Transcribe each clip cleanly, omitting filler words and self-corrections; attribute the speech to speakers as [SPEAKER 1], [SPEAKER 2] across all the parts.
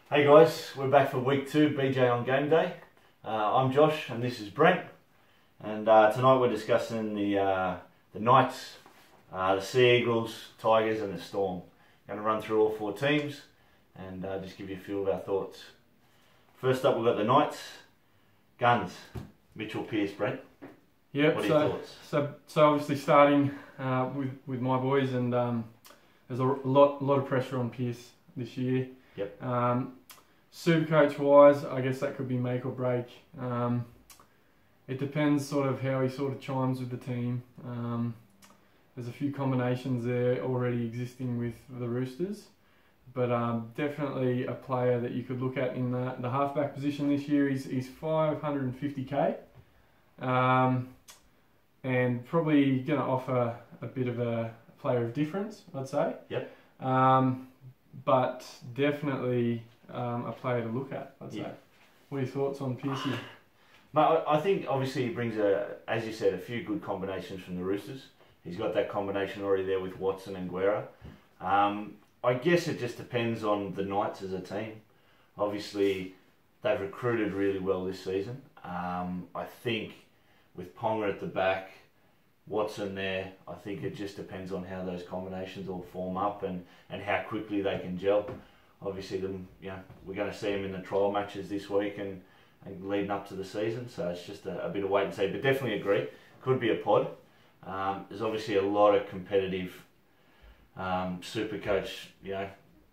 [SPEAKER 1] Hey guys, we're back for week 2, BJ on Game Day. I'm Josh and this is Brent, and tonight we're discussing the Knights, the Sea Eagles, Tigers and the Storm. Going to run through all 4 teams and just give you a few of our thoughts. First up we've got the Knights, Guns, Mitchell Pearce, Brent.
[SPEAKER 2] Yep.
[SPEAKER 1] What are your thoughts?
[SPEAKER 2] So obviously starting with my boys, and there's a lot of pressure on Pearce this year.
[SPEAKER 1] Yep.
[SPEAKER 2] Supercoach wise, I guess that could be make or break. It depends sort of how he sort of chimes with the team. There's a few combinations there already existing with the Roosters, but definitely a player that you could look at in the halfback position this year. He's 550k, and probably going to offer a bit of a player of difference, I'd say.
[SPEAKER 1] Yep.
[SPEAKER 2] But definitely a player to look at, I'd say.
[SPEAKER 1] Yeah.
[SPEAKER 2] What are your thoughts on Pearcey?
[SPEAKER 1] Mate, I think obviously he brings, as you said, a few good combinations from the Roosters. He's got that combination already there with Watson and Guerra. I guess it just depends on the Knights as a team. Obviously, they've recruited really well this season. I think with Ponga at the back, Watson there, I think it just depends on how those combinations all form up and how quickly they can gel. Obviously, we're going to see them in the trial matches this week and leading up to the season, so it's just a bit of wait and see. But definitely agree, could be a pod. There's obviously a lot of competitive Supercoach,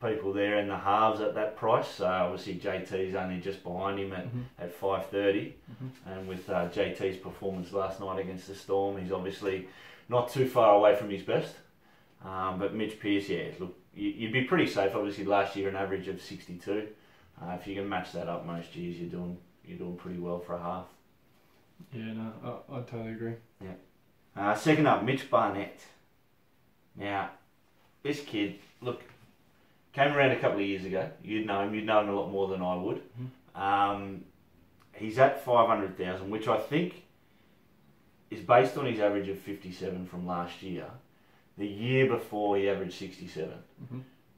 [SPEAKER 1] people there in the halves at that price. Obviously JT's only just behind him at 5.30, and with JT's performance last night against the Storm, he's obviously not too far away from his best. But Mitch Pearce, look, you'd be pretty safe. Obviously last year an average of 62. If you can match that up most years, you're doing pretty well for a half.
[SPEAKER 2] Yeah, no, I totally agree.
[SPEAKER 1] Yeah. Second up, Mitch Barnett. Now, this kid, look, came around a couple of years ago. You'd know him a lot more than I would. He's at 500,000, which I think is based on his average of 57 from last year. The year before he averaged 67.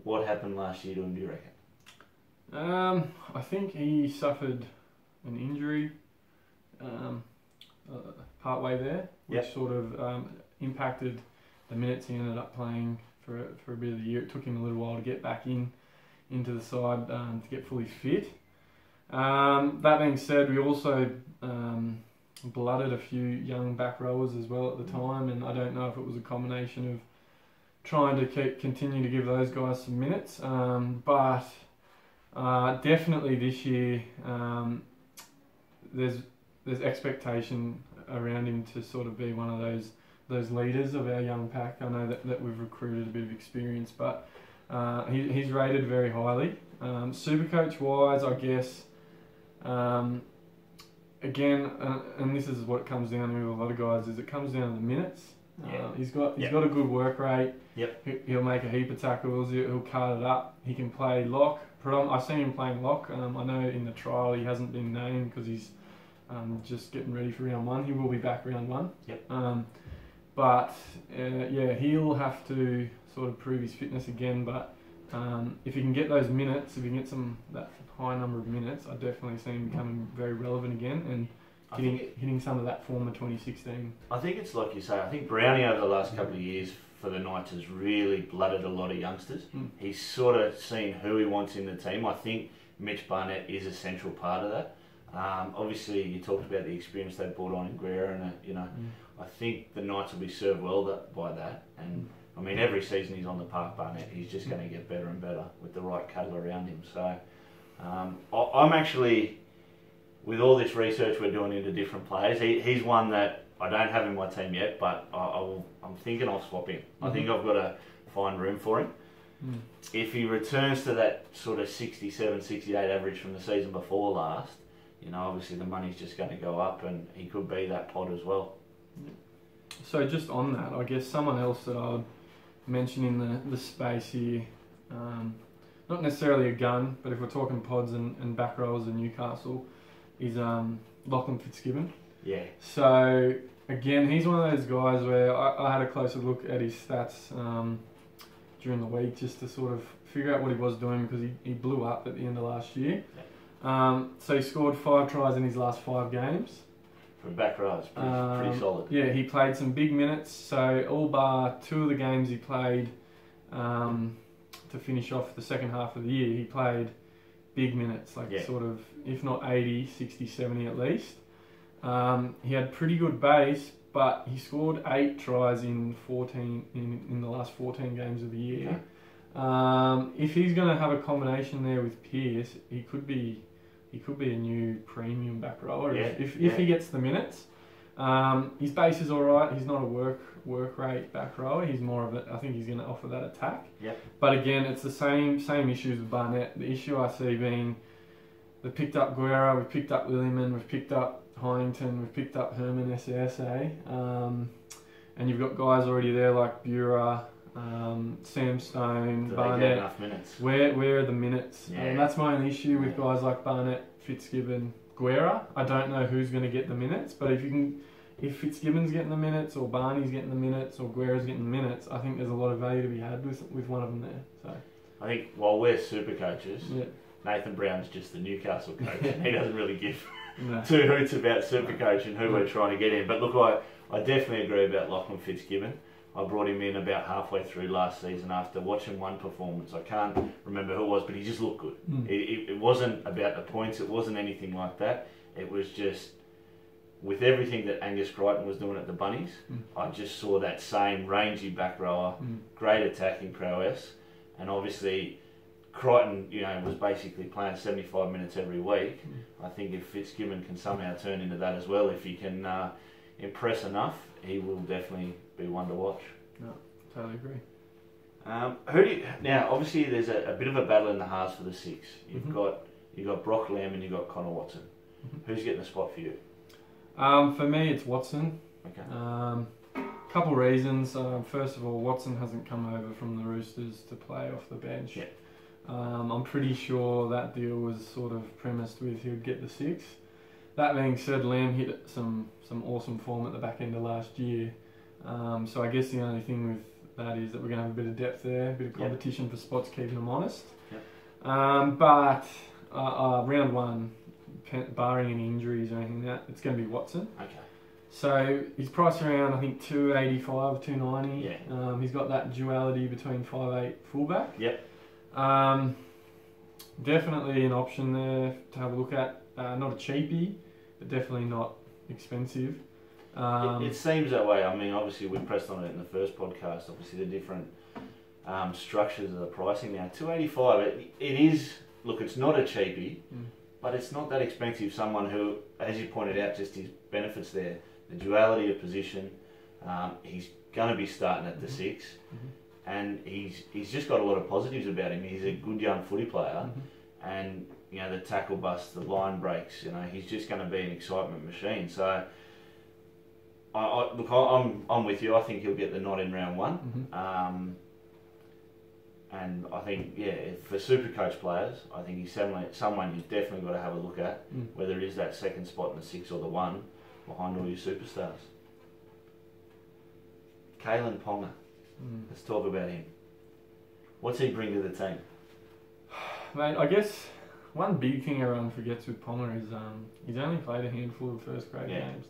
[SPEAKER 1] What happened last year to him, do you reckon?
[SPEAKER 2] I think he suffered an injury partway there, which sort of impacted the minutes he ended up playing for a bit of the year. It took him a little while to get back into the side to get fully fit. That being said, we also blooded a few young back rowers as well at the time, and I don't know if it was a combination of trying to continue to give those guys some minutes, but definitely this year there's expectation around him to sort of be one of those leaders of our young pack. I know that we've recruited a bit of experience, but he's rated very highly. Supercoach wise, I guess, again, and this is what it comes down to with a lot of guys, is it comes down to the minutes. He's got a good work rate. He'll make a heap of tackles. He'll card it up. He can play lock. I've seen him playing lock. I know in the trial he hasn't been named because he's just getting ready for round 1. He will be back round 1. But he'll have to sort of prove his fitness again. But if he can get those minutes, if he can get that high number of minutes, I definitely see him becoming very relevant again and hitting some of that form of 2016.
[SPEAKER 1] I think it's like you say. I think Brownie over the last couple of years for the Knights has really blooded a lot of youngsters. He's sort of seen who he wants in the team. I think Mitch Barnett is a central part of that. Obviously, you talked about the experience they brought on in Guerra, and I think the Knights will be served well by that. And I mean, every season he's on the park, Barnett, he's just going to get better and better with the right cattle around him. So I'm actually, with all this research we're doing into different players, he's one that I don't have in my team yet, but I'm thinking I'll swap him. I think I've got to find room for him. If he returns to that sort of 67, 68 average from the season before last, obviously the money's just going to go up and he could be that pod as well.
[SPEAKER 2] So just on that, I guess someone else that I would mention in the space here, not necessarily a gun, but if we're talking pods and back rowers in Newcastle, is Lachlan Fitzgibbon.
[SPEAKER 1] Yeah.
[SPEAKER 2] So again, he's one of those guys where I had a closer look at his stats during the week just to sort of figure out what he was doing because he blew up at the end of last year. So he scored 5 tries in his last 5 games.
[SPEAKER 1] For a back row, it's pretty solid.
[SPEAKER 2] Yeah, he played some big minutes. So all bar 2 of the games he played to finish off the second half of the year, he played big minutes, like sort of, if not 80, 60, 70 at least. He had pretty good base, but he scored 8 tries in the last 14 games of the year. If he's going to have a combination there with Pearce, he could be a new premium back rower if he gets the minutes. His base is all right. He's not a work rate back rower. He's more of I think he's going to offer that attack. But again, it's the same issues with Barnett. The issue I see being they've picked up Guerra, we've picked up Williman, we've picked up Hyington, we've picked up Herman SSA, and you've got guys already there like Bura, Sam Stone, Barnett.
[SPEAKER 1] They get enough minutes?
[SPEAKER 2] Where are the minutes? And that's my only issue with guys like Barnett, Fitzgibbon, Guerra. I don't know who's going to get the minutes, but if Fitzgibbon's getting the minutes, or Barney's getting the minutes, or Guerra's getting the minutes, I think there's a lot of value to be had with one of them there. So
[SPEAKER 1] I think while we're super coaches, Nathan Brown's just the Newcastle coach. He doesn't really give two hoots about super coach and who we're trying to get in. But look, I definitely agree about Lachlan Fitzgibbon. I brought him in about halfway through last season after watching one performance. I can't remember who it was, but he just looked good. It wasn't about the points. It wasn't anything like that. It was just with everything that Angus Crichton was doing at the Bunnies, I just saw that same rangy back rower, great attacking prowess, and obviously Crichton, was basically playing 75 minutes every week. I think if Fitzgibbon can somehow turn into that as well, if he can impress enough, he will definitely be one to watch.
[SPEAKER 2] No, totally agree.
[SPEAKER 1] Now, obviously, there's a bit of a battle in the halves for the 6. You've got Brock Lamb and you've got Connor Watson. Who's getting the spot for you?
[SPEAKER 2] For me, it's Watson.
[SPEAKER 1] Okay.
[SPEAKER 2] Couple reasons. First of all, Watson hasn't come over from the Roosters to play off the bench. I'm pretty sure that deal was sort of premised with he would get the 6. That being said, Lamb hit some awesome form at the back end of last year. So I guess the only thing with that is that we're going to have a bit of depth there, a bit of competition for spots, keeping them honest. But round 1, barring any injuries or anything like that, it's going to be Watson.
[SPEAKER 1] Okay.
[SPEAKER 2] So he's priced around, I think, 285, 290. He's got that duality between 5'8" fullback. Definitely an option there to have a look at. Not a cheapie, but definitely not expensive.
[SPEAKER 1] It seems that way. I mean, obviously we pressed on it in the first podcast. Obviously the different structures of the pricing now. 285. It is. Look, it's not a cheapie, but it's not that expensive. Someone who, as you pointed out, just his benefits there, the duality of position. He's going to be starting at the 6, and he's just got a lot of positives about him. He's a good young footy player, and the tackle bust, the line breaks. He's just going to be an excitement machine. So, I'm with you. I think he'll get the nod in round 1. And I think, for Supercoach players, I think he's someone you've definitely got to have a look at, whether it is that second spot in the 6 or the 1 behind all your superstars. Kalen Ponga. Let's talk about him. What's he bring to the team?
[SPEAKER 2] Mate, I guess one big thing everyone forgets with Ponga is he's only played a handful of first grade games.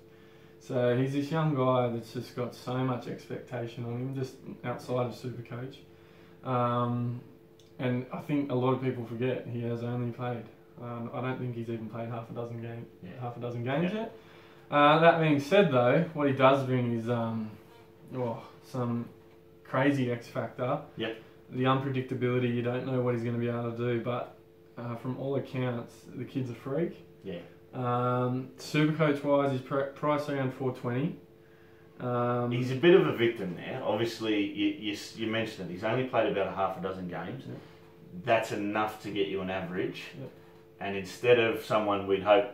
[SPEAKER 2] So he's this young guy that's just got so much expectation on him, just outside of Supercoach. And I think a lot of people forget he has only played. I don't think he's even played half a dozen games yet. That being said, though, what he does bring is some crazy X factor. The unpredictability. You don't know what he's going to be able to do, but from all accounts, the kid's a freak. Supercoach wise, he's priced around 420.
[SPEAKER 1] He's a bit of a victim there. Obviously, you mentioned it. He's only played about half a dozen games. That's enough to get you an average. And instead of someone we'd hope,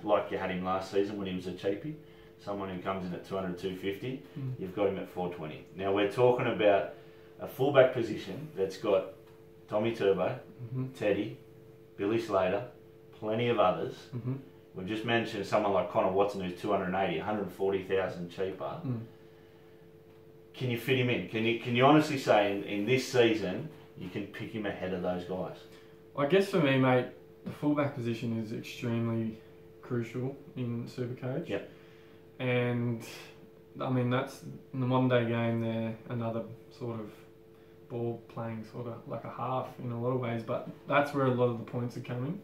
[SPEAKER 1] like you had him last season when he was a cheapie, someone who comes in at 200, 250, you've got him at 420. Now we're talking about a fullback position that's got Tommy Turbo, Teddy, Billy Slater, plenty of others. We've just mentioned someone like Connor Watson who's 280, 140,000 cheaper. Can you fit him in? Can you honestly say in this season you can pick him ahead of those guys.
[SPEAKER 2] I guess for me, mate, the fullback position is extremely crucial in Supercoach.
[SPEAKER 1] Yep.
[SPEAKER 2] And I mean, that's in the modern day game. They're another sort of ball playing, sort of like a half in a lot of ways, but that's where a lot of the points are coming.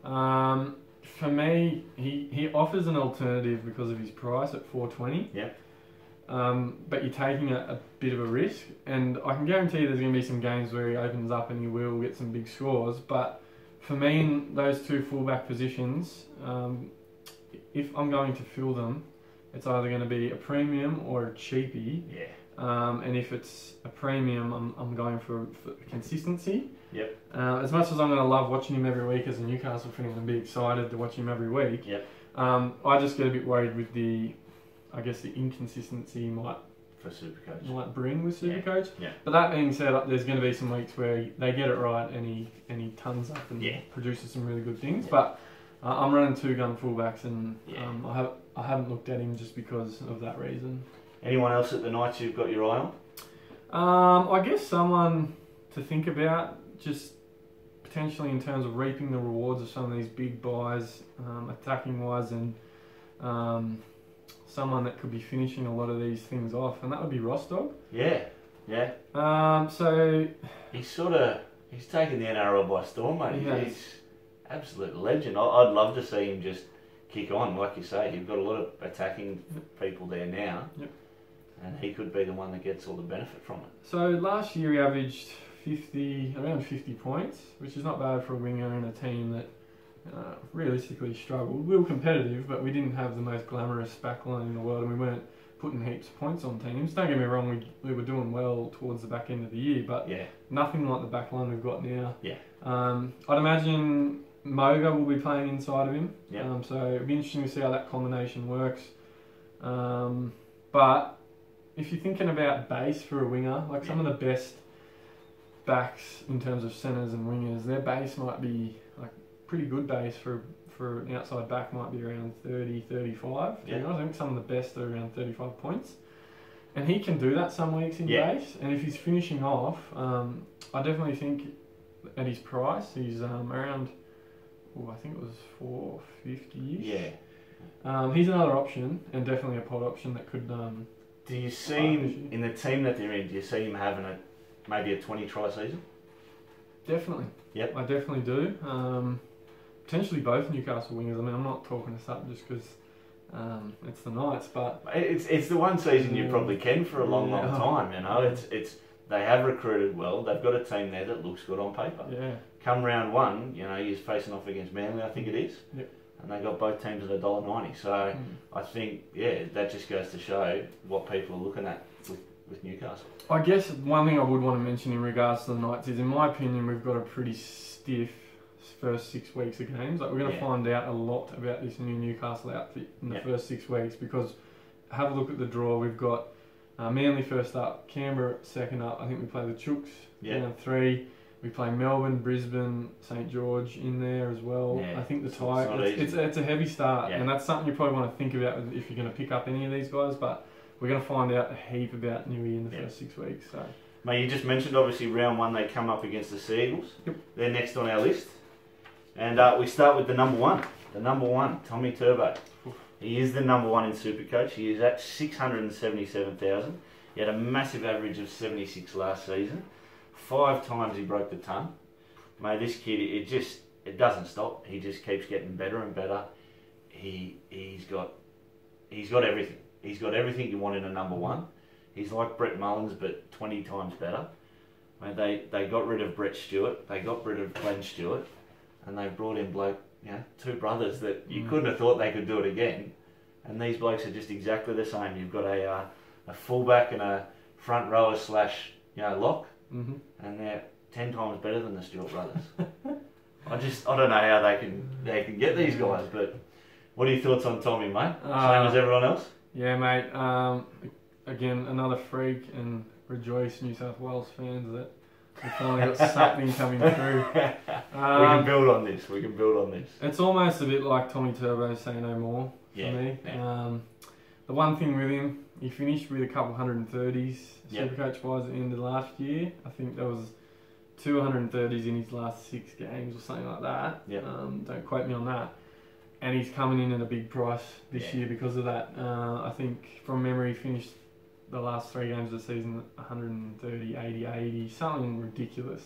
[SPEAKER 2] For me, he offers an alternative because of his price at $4.20.
[SPEAKER 1] Yep.
[SPEAKER 2] But you're taking a bit of a risk, and I can guarantee you there's going to be some games where he opens up and he will get some big scores. But for me, in those two fullback positions, if I'm going to fill them, it's either going to be a premium or a cheapie.
[SPEAKER 1] Yeah.
[SPEAKER 2] And if it's a premium, I'm going for consistency.
[SPEAKER 1] Yep.
[SPEAKER 2] As much as I'm going to love watching him every week as a Newcastle fan and be excited to watch him every week,
[SPEAKER 1] yep.
[SPEAKER 2] I just get a bit worried with the inconsistency might bring with Supercoach.
[SPEAKER 1] Yeah.
[SPEAKER 2] But that being said, there's going to be some weeks where they get it right and he tons up and produces some really good things. Yeah. But I'm running two-gun fullbacks, and I haven't looked at him just because of that reason.
[SPEAKER 1] Anyone else at the Knights you've got your eye on?
[SPEAKER 2] I guess someone to think about, just potentially in terms of reaping the rewards of some of these big buys, attacking wise, and someone that could be finishing a lot of these things off, and that would be Rostog.
[SPEAKER 1] Yeah.
[SPEAKER 2] So
[SPEAKER 1] he's taken the NRL by storm, mate. He's absolute legend. I'd love to see him just kick on, like you say. You've got a lot of attacking people there now.
[SPEAKER 2] Yep.
[SPEAKER 1] And he could be the one that gets all the benefit from it.
[SPEAKER 2] So last year he averaged around 50 points, which is not bad for a winger in a team that realistically struggled. We were competitive, but we didn't have the most glamorous backline in the world, and we weren't putting heaps of points on teams. Don't get me wrong, we were doing well towards the back end of the year, but nothing like the backline we've got now.
[SPEAKER 1] Yeah.
[SPEAKER 2] I'd imagine Moga will be playing inside of him.
[SPEAKER 1] Yeah.
[SPEAKER 2] So it'll be interesting to see how that combination works. But if you're thinking about base for a winger, like some of the best backs in terms of centres and wingers, their base might be like pretty good base for an outside back, might be around 30, 35.
[SPEAKER 1] Yeah.
[SPEAKER 2] I think some of the best are around 35 points. And he can do that some weeks in base. And if he's finishing off, I definitely think at his price, he's around, I think it was 450-ish.
[SPEAKER 1] Yeah.
[SPEAKER 2] He's another option, and definitely a pod option that could...
[SPEAKER 1] do you see him, in the team that they're in, do you see him having maybe a 20-try season?
[SPEAKER 2] Definitely.
[SPEAKER 1] Yep.
[SPEAKER 2] I definitely do. Potentially both Newcastle wingers. I mean, I'm not talking this up just because it's the Knights, but...
[SPEAKER 1] It's the one season you probably can for a long time, you know. It's they have recruited well. They've got a team there that looks good on paper.
[SPEAKER 2] Yeah.
[SPEAKER 1] Come round one, you know, you're facing off against Manly, I think it is.
[SPEAKER 2] Yep.
[SPEAKER 1] And they got both teams at $1.90. So I think, that just goes to show what people are looking at with Newcastle.
[SPEAKER 2] I guess one thing I would want to mention in regards to the Knights is, in my opinion, we've got a pretty stiff first 6 weeks of games. Like, we're going to find out a lot about this new Newcastle outfit in the first 6 weeks, because have a look at the draw. We've got Manly first up, Canberra second up. I think we play the Chooks round 3. We play Melbourne, Brisbane, St George in there as well.
[SPEAKER 1] Yeah.
[SPEAKER 2] I think the Tigers. It's a heavy start, and that's something you probably want to think about if you're going to pick up any of these guys. But we're going to find out a heap about Newey in the first 6 weeks. So,
[SPEAKER 1] mate, you just mentioned obviously round 1 they come up against the Sea Eagles.
[SPEAKER 2] Yep.
[SPEAKER 1] They're next on our list, and we start with the number one. The number one, Tommy Turbo. He is the number one in Supercoach. He is at 677,000. He had a massive average of 76 last season. 5 times he broke the ton. Mate, this kid, it doesn't stop. He just keeps getting better and better. He's got everything. He's got everything you want in a number one. He's like Brett Mullins, but 20 times better. Mate, they got rid of Brett Stewart. They got rid of Glenn Stewart, and they brought in 2 brothers that you couldn't have thought they could do it again. And these blokes are just exactly the same. You've got a fullback and a front rower / lock.
[SPEAKER 2] Mm-hmm.
[SPEAKER 1] And they're 10 times better than the Stewart brothers. I don't know how they can get these guys, but what are your thoughts on Tommy, mate? Same as everyone else?
[SPEAKER 2] Yeah, mate. Again, another freak, and rejoice New South Wales fans that we finally got something coming through.
[SPEAKER 1] We can build on this.
[SPEAKER 2] It's almost a bit like Tommy Turbo, say no more for me.
[SPEAKER 1] Yeah.
[SPEAKER 2] The one thing with him, he finished with a couple 130s Supercoach wise at the end of last year. I think that was 230s in his last 6 games or something like that.
[SPEAKER 1] Yep.
[SPEAKER 2] Don't quote me on that. And he's coming in at a big price this year because of that. I think from memory, he finished the last 3 games of the season 130, 80, 80, something ridiculous.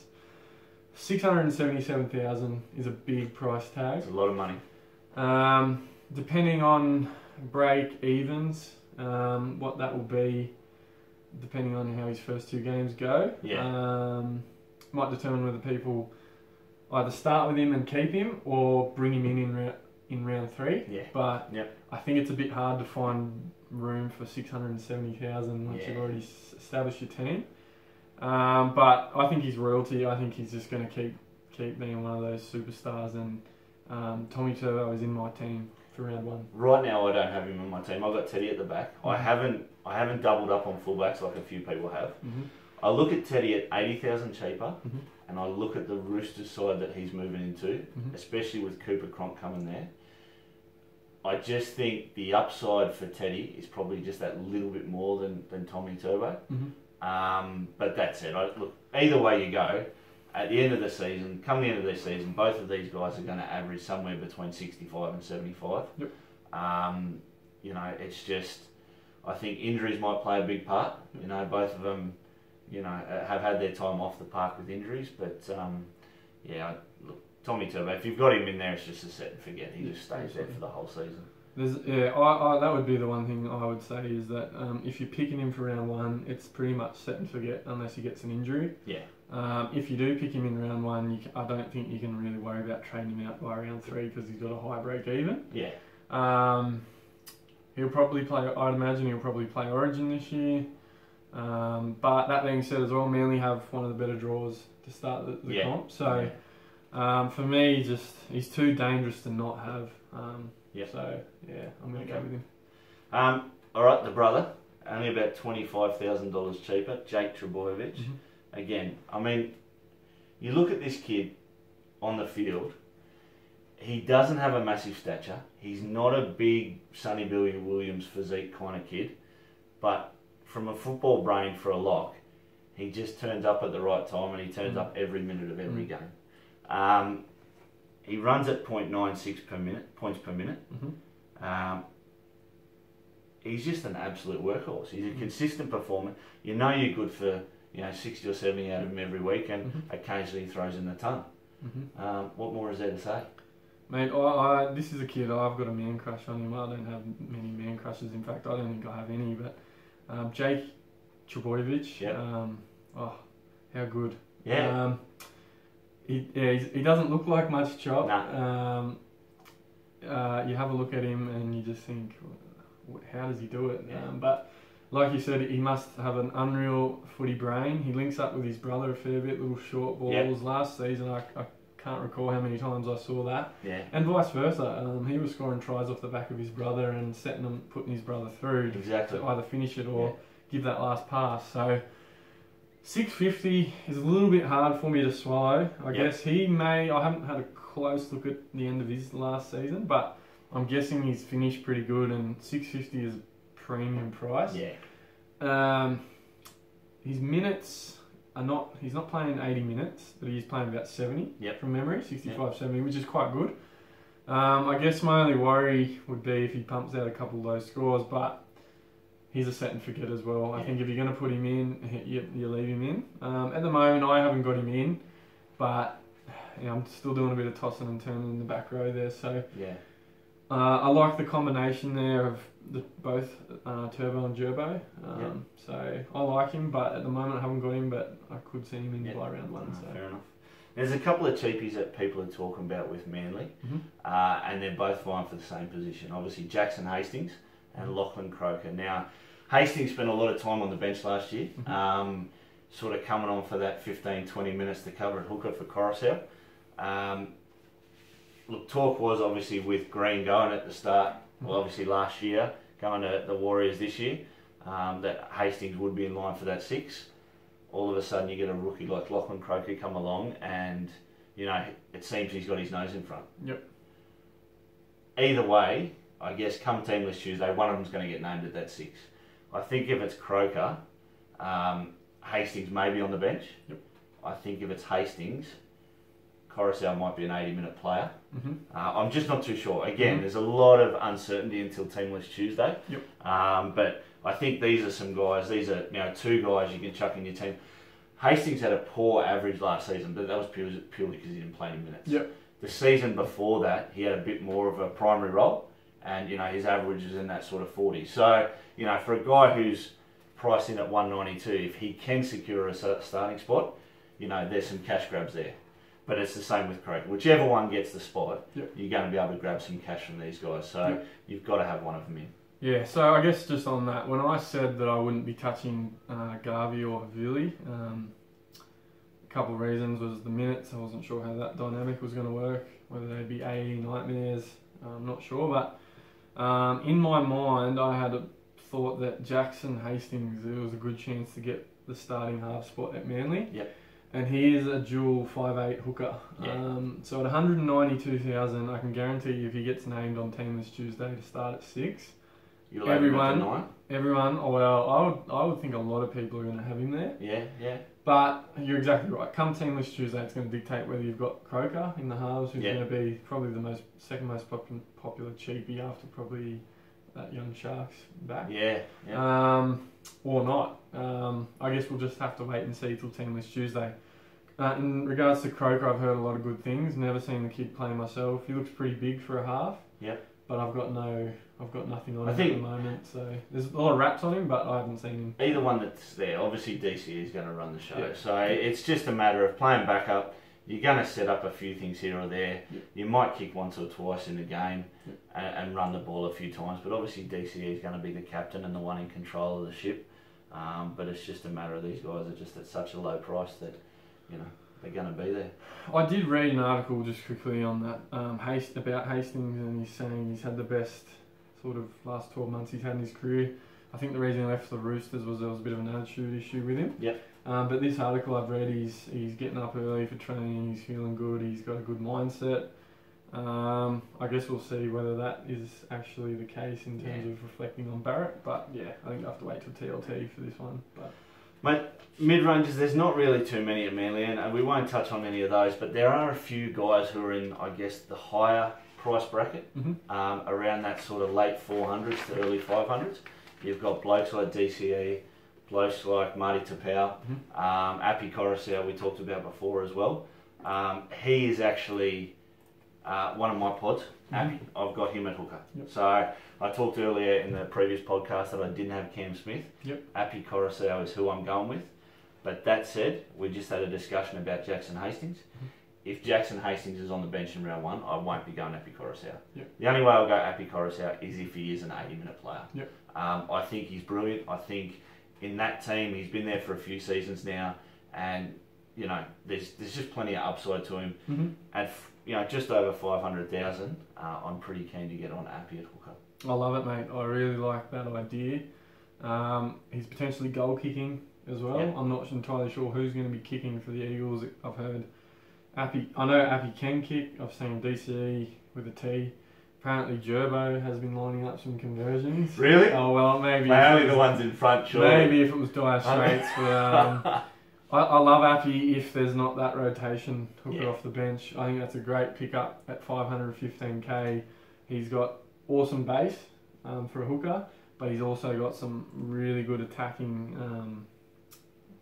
[SPEAKER 2] 677,000 is a big price tag.
[SPEAKER 1] It's a lot of money.
[SPEAKER 2] Depending on break evens, what that will be, depending on how his first 2 games go, might determine whether people either start with him and keep him or bring him in round 3.
[SPEAKER 1] Yeah.
[SPEAKER 2] But I think it's a bit hard to find room for 670,000 once you've already established your team. But I think he's royalty. I think he's just going to keep being one of those superstars. And Tommy Turbo is in my team for round 1.
[SPEAKER 1] Right now, I don't have him in my team. I've got Teddy at the back. I haven't doubled up on fullbacks like a few people have. I look at Teddy at 80,000 cheaper, and I look at the Roosters side that he's moving into, especially with Cooper Cronk coming there. I just think the upside for Teddy is probably just that little bit more than Tommy Turbo. But that's it. Look, either way you go, at the end of the season, come the end of this season, both of these guys are going to average somewhere between 65 and 75.
[SPEAKER 2] Yep.
[SPEAKER 1] You know, it's just, I think injuries might play a big part. You know, both of them, you know, have had their time off the park with injuries. But, look, Tommy Turbo, if you've got him in there, it's just a set and forget. He just stays there for the whole season.
[SPEAKER 2] That would be the one thing I would say is that if you're picking him for round 1, it's pretty much set and forget unless he gets an injury.
[SPEAKER 1] Yeah.
[SPEAKER 2] If you do pick him in round 1, I don't think you can really worry about trading him out by round 3 because he's got a high break even.
[SPEAKER 1] Yeah.
[SPEAKER 2] He'll probably play. I'd imagine he'll probably play Origin this year. But that being said, as well, Manly have one of the better draws to start the comp. So for me, just he's too dangerous to not have. So I'm going to go with him.
[SPEAKER 1] All right, the brother, only about $25,000 cheaper, Jake Trbojevic. Again, I mean, you look at this kid on the field. He doesn't have a massive stature. He's not a big Sonny Billy Williams physique kind of kid, but from a football brain for a lock, he just turns up at the right time and he turns up every minute of every game. He runs at 0.96 points per minute. He's just an absolute workhorse. He's a consistent performer. You know you're good for 60 or 70 out of him every week, and occasionally he throws in the ton. What more is there to say?
[SPEAKER 2] Mate, this is a kid, I've got a man crush on him. I don't have many man crushes. In fact, I don't think I have any. But Jake Trbojevic, how good.
[SPEAKER 1] Yeah.
[SPEAKER 2] He doesn't look like much chop.
[SPEAKER 1] Nah.
[SPEAKER 2] You have a look at him and you just think, how does he do it? But like you said, he must have an unreal footy brain. He links up with his brother a fair bit, little short balls. Last season, I can't recall how many times I saw that. And vice versa. He was scoring tries off the back of his brother and putting his brother through to either finish it or give that last pass. So 650 is a little bit hard for me to swallow. I guess he may. I haven't had a close look at the end of his last season, but I'm guessing he's finished pretty good, and 650 is premium price. His minutes are not. He's not playing 80 minutes, but he's playing about 70 from memory, 65, 70, which is quite good. I guess my only worry would be if he pumps out a couple of those scores, but he's a set and forget as well. I think if you're going to put him in, you leave him in. At the moment, I haven't got him in, but I'm still doing a bit of tossing and turning in the back row there. So I like the combination there of both Turbo and Gerbo. So I like him, but at the moment I haven't got him, but I could see him in by round 1. So.
[SPEAKER 1] Fair enough. There's a couple of cheapies that people are talking about with Manly, and they're both vying for the same position. Obviously, Jackson Hastings and Lachlan Croker. Now, Hastings spent a lot of time on the bench last year, sort of coming on for that 15-20 minutes to cover at hooker for Coruscant. Look, talk was obviously with Green going at the start, well, obviously last year, going to the Warriors this year, that Hastings would be in line for that 6. All of a sudden you get a rookie like Lachlan Croker come along and, it seems he's got his nose in front. Either way, I guess come Teamless Tuesday, one of them's going to get named at that 6. I think if it's Croker, Hastings may be on the bench. I think if it's Hastings, Coruscant might be an 80-minute player.
[SPEAKER 2] Mm-hmm.
[SPEAKER 1] I'm just not too sure. Again, there's a lot of uncertainty until Teamless Tuesday.
[SPEAKER 2] Yep.
[SPEAKER 1] But I think these are some guys. These are two guys you can chuck in your team. Hastings had a poor average last season, but that was purely because he didn't play any minutes.
[SPEAKER 2] Yep.
[SPEAKER 1] The season before that, he had a bit more of a primary role, and his average is in that sort of 40. So for a guy who's priced in at 192, if he can secure a starting spot, there's some cash grabs there. But it's the same with Croker. Whichever one gets the spot, you're going to be able to grab some cash from these guys. So you've got to have one of them in.
[SPEAKER 2] Yeah, so I guess just on that, when I said that I wouldn't be touching Garvey or Havili, a couple of reasons was the minutes. I wasn't sure how that dynamic was going to work, whether they'd be 80 nightmares, I'm not sure. But in my mind, I had a thought that Jackson Hastings, there was a good chance to get the starting half spot at Manly.
[SPEAKER 1] Yep.
[SPEAKER 2] And he is a dual 5'8" hooker.
[SPEAKER 1] Yeah.
[SPEAKER 2] So at 192,000, I can guarantee you if he gets named on Teamless Tuesday to start at 6, everyone, well, I would think a lot of people are going to have him there.
[SPEAKER 1] Yeah.
[SPEAKER 2] But you're exactly right. Come Teamless Tuesday, it's going to dictate whether you've got Croker in the halves, who's going to be probably the second most popular cheapie after probably that young Sharks back.
[SPEAKER 1] Yeah.
[SPEAKER 2] Or not. I guess we'll just have to wait and see till Teamless Tuesday. In regards to Croker, I've heard a lot of good things. Never seen the kid play myself. He looks pretty big for a half.
[SPEAKER 1] Yep.
[SPEAKER 2] But I've got nothing on him at the moment. So there's a lot of raps on him, but I haven't seen him.
[SPEAKER 1] Either one that's there. Obviously, DCE is going to run the show. Yeah. So it's just a matter of playing backup. You're going to set up a few things here or there.
[SPEAKER 2] Yep.
[SPEAKER 1] You might kick once or twice in the game and run the ball a few times. But obviously, DCE is going to be the captain and the one in control of the ship. But it's just a matter of these guys are just at such a low price that, they're going to be there.
[SPEAKER 2] I did read an article just quickly on that about Hastings, and he's saying he's had the best sort of last 12 months he's had in his career. I think the reason he left the Roosters was there was a bit of an attitude issue with him.
[SPEAKER 1] Yep.
[SPEAKER 2] But this article I've read, he's getting up early for training, he's feeling good, he's got a good mindset. I guess we'll see whether that is actually the case in terms of reflecting on Barrett. But yeah, I think I have to wait till TLT for this one. But
[SPEAKER 1] mate, mid-ranges, there's not really too many at Manly, and we won't touch on any of those, but there are a few guys who are in, I guess, the higher price bracket, around that sort of late 400s to early 500s. You've got blokes like DCE, blokes like Marty Tapau, Api Coruscant we talked about before as well. He is actually one of my pods. Api, I've got him at hooker.
[SPEAKER 2] Yep.
[SPEAKER 1] So I talked earlier in the previous podcast that I didn't have Cam Smith.
[SPEAKER 2] Yep.
[SPEAKER 1] Api Coruscant is who I'm going with. But that said, we just had a discussion about Jackson Hastings. If Jackson Hastings is on the bench in round 1, I won't be going Api Coruscant.
[SPEAKER 2] Yep.
[SPEAKER 1] The only way I'll go Api Coruscant is if he is an 80-minute player.
[SPEAKER 2] Yep.
[SPEAKER 1] I think he's brilliant. I think in that team, he's been there for a few seasons now, and there's just plenty of upside to him. At just over 500,000, I'm pretty keen to get on Api at hooker.
[SPEAKER 2] I love it, mate. I really like that idea. He's potentially goal kicking as well. Yep. I'm not entirely sure who's going to be kicking for the Eagles. I've heard Api. I know Api can kick. I've seen DCE with a T. Apparently Gerbo has been lining up some conversions.
[SPEAKER 1] Really?
[SPEAKER 2] Oh well, maybe.
[SPEAKER 1] Only the ones in front, sure.
[SPEAKER 2] Maybe if it was Dire Straits, but I love Api if there's not that rotation hooker off the bench. I think that's a great pickup at 515k. He's got awesome base for a hooker, but he's also got some really good attacking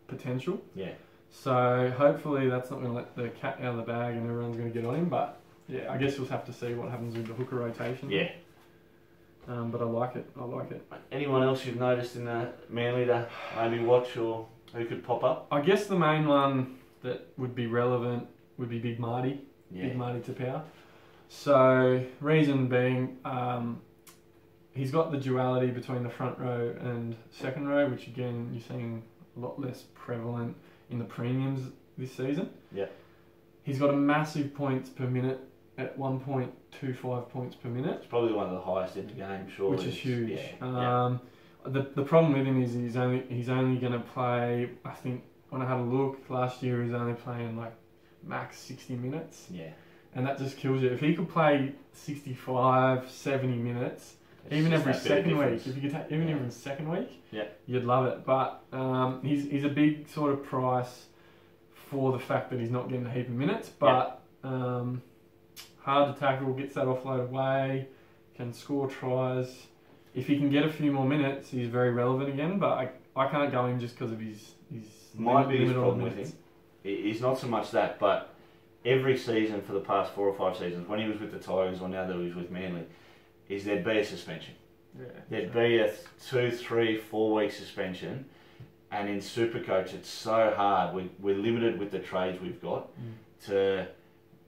[SPEAKER 2] potential.
[SPEAKER 1] Yeah.
[SPEAKER 2] So hopefully that's not going to let the cat out of the bag and everyone's going to get on him. But yeah, I guess we'll have to see what happens with the hooker rotation.
[SPEAKER 1] Yeah.
[SPEAKER 2] But I like it.
[SPEAKER 1] Anyone else you've noticed in the Manly to maybe watch or who could pop up?
[SPEAKER 2] I guess the main one that would be relevant would be Big Marty.
[SPEAKER 1] Yeah.
[SPEAKER 2] Big Marty Tapau. So reason being, he's got the duality between the front row and second row, which again you're seeing a lot less prevalent in the premiums this season.
[SPEAKER 1] Yeah.
[SPEAKER 2] He's got a massive points per minute at 1.25 points per minute.
[SPEAKER 1] It's probably one of the highest in the game, surely.
[SPEAKER 2] Which is huge.
[SPEAKER 1] Yeah.
[SPEAKER 2] The problem with him is he's only going to play, I think, when I had a look, last year he was only playing like max 60 minutes.
[SPEAKER 1] Yeah.
[SPEAKER 2] And that just kills you. If he could play 65, 70 minutes, even every second week, if you could take even every second week, you'd love it. But he's a big sort of price for the fact that he's not getting a heap of minutes, but hard to tackle, gets that offload away, can score tries. If he can get a few more minutes, he's very relevant again, but I can't go in just because of his
[SPEAKER 1] my biggest problem with him is not so much that, but every season for the past 4 or 5 seasons, when he was with the Tigers or now that he's with Manly, is there'd be a suspension.
[SPEAKER 2] Yeah,
[SPEAKER 1] there'd be a 2, 3, 4 week suspension, and in Supercoach it's so hard. We're limited with the trades we've got to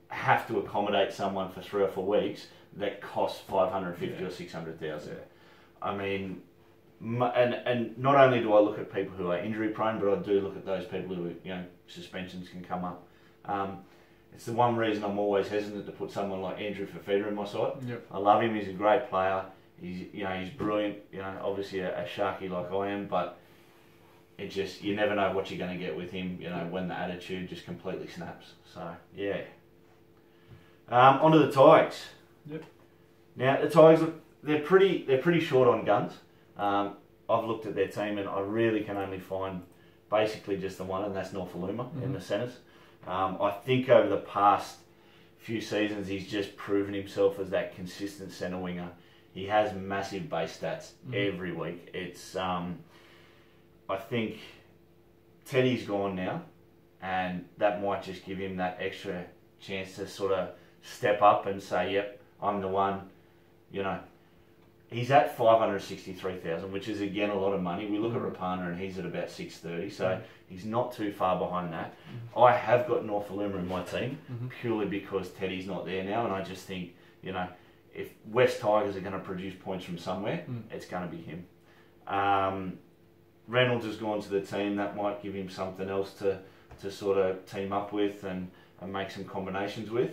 [SPEAKER 1] have to accommodate someone for 3 or 4 weeks that costs 550 or 600,000. I mean, and not only do I look at people who are injury prone, but I do look at those people who, suspensions can come up. It's the one reason I'm always hesitant to put someone like Andrew Fifita in my side.
[SPEAKER 2] Yep.
[SPEAKER 1] I love him. He's a great player. He's brilliant. Obviously a sharky like I am, but it just, you never know what you're going to get with him. When the attitude just completely snaps. So yeah. Onto the Tigers.
[SPEAKER 2] Yep.
[SPEAKER 1] Now the Tigers, look, they're pretty short on guns. I've looked at their team and I really can only find basically just the one, and that's Norfoluma in the centres. I think over the past few seasons he's just proven himself as that consistent centre winger. He has massive base stats every week. It's I think Teddy's gone now, and that might just give him that extra chance to sort of step up and say, yep, I'm the one. He's at 563,000, which is again a lot of money. We look at Rapana and he's at about 630, so he's not too far behind that. I have got Norfoluma in my team purely because Teddy's not there now, and I just think, if West Tigers are going to produce points from somewhere, it's going to be him. Reynolds has gone to the team. That might give him something else to sort of team up with and make some combinations with.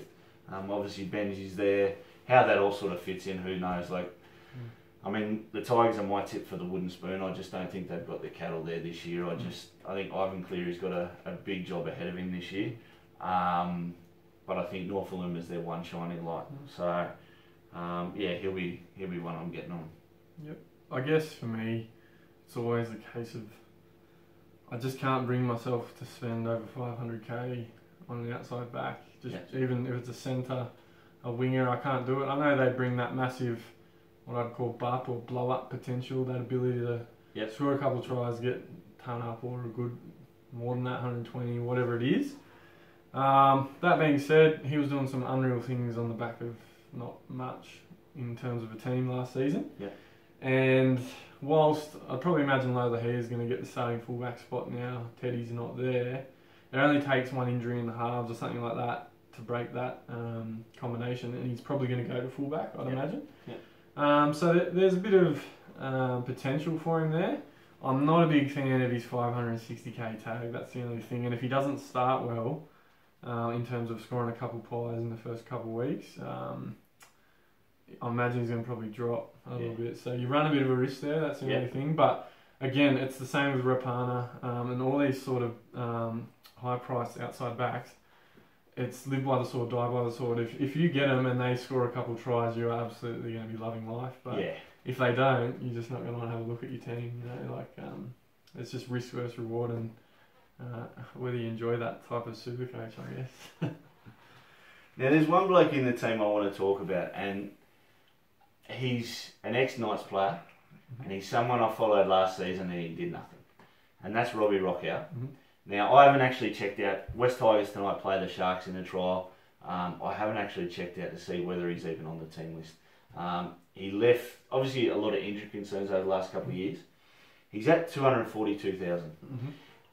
[SPEAKER 1] Obviously Benji's there. How that all sort of fits in, who knows? I mean, the Tigers are my tip for the wooden spoon. I just don't think they've got the cattle there this year. I think Ivan Cleary's got a big job ahead of him this year. But I think Norfoluma is their one shining light. So, he'll be one I'm getting on. Yep.
[SPEAKER 2] I guess for me, it's always a case of I just can't bring myself to spend over 500k on an outside back. Even if it's a centre, a winger, I can't do it. I know they bring that massive, what I'd call bup or blow up potential, that ability to score a couple of tries, get ton up or a good more than that, 120, whatever it is. That being said, he was doing some unreal things on the back of not much in terms of a team last season.
[SPEAKER 1] Yeah.
[SPEAKER 2] And whilst I'd probably imagine Lola He is going to get the starting fullback spot now, Teddy's not there. It only takes one injury in the halves or something like that to break that combination, and he's probably going to go to fullback, I'd imagine.
[SPEAKER 1] Yeah.
[SPEAKER 2] So there's a bit of potential for him there. I'm not a big fan of his 560k tag, that's the only thing. And if he doesn't start well, in terms of scoring a couple pies in the first couple of weeks, I imagine he's going to probably drop a little bit. So you run a bit of a risk there, that's the only thing. But again, it's the same with Rapana and all these sort of high-priced outside backs. It's live by the sword, die by the sword. If you get them and they score a couple of tries, you're absolutely going to be loving life. But if they don't, you're just not going to want to have a look at your team. It's just risk versus reward, and whether you enjoy that type of super coach, I guess.
[SPEAKER 1] Now, there's one bloke in the team I want to talk about, and he's an ex-Knights player, and he's someone I followed last season and he did nothing. And that's Robbie Rockout. Now, I haven't actually checked out, West Tigers tonight play the Sharks in the trial. I haven't actually checked out to see whether he's even on the team list. He left, obviously a lot of injury concerns over the last couple of years. He's at 242,000.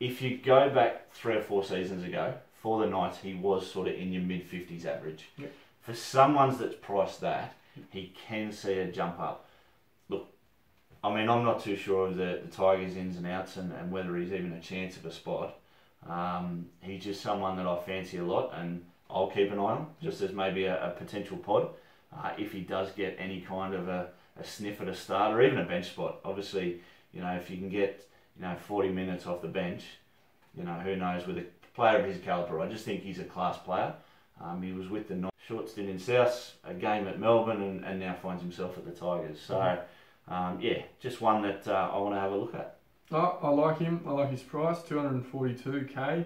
[SPEAKER 1] If you go back 3 or 4 seasons ago, for the Knights, he was sort of in your mid-50s average. For someone that's priced that, he can see a jump up. Look, I mean, I'm not too sure of the Tigers' ins and outs and whether he's even a chance of a spot. He's just someone that I fancy a lot, and I'll keep an eye on, just as maybe a potential pod. If he does get any kind of a sniff at a start or even a bench spot. Obviously, if you can get 40 minutes off the bench, who knows, with a player of his calibre. I just think he's a class player. He was with the Knights, short stint in South, a game at Melbourne, and now finds himself at the Tigers. So, just one that I want to have a look at.
[SPEAKER 2] I like him. I like his price, 242k.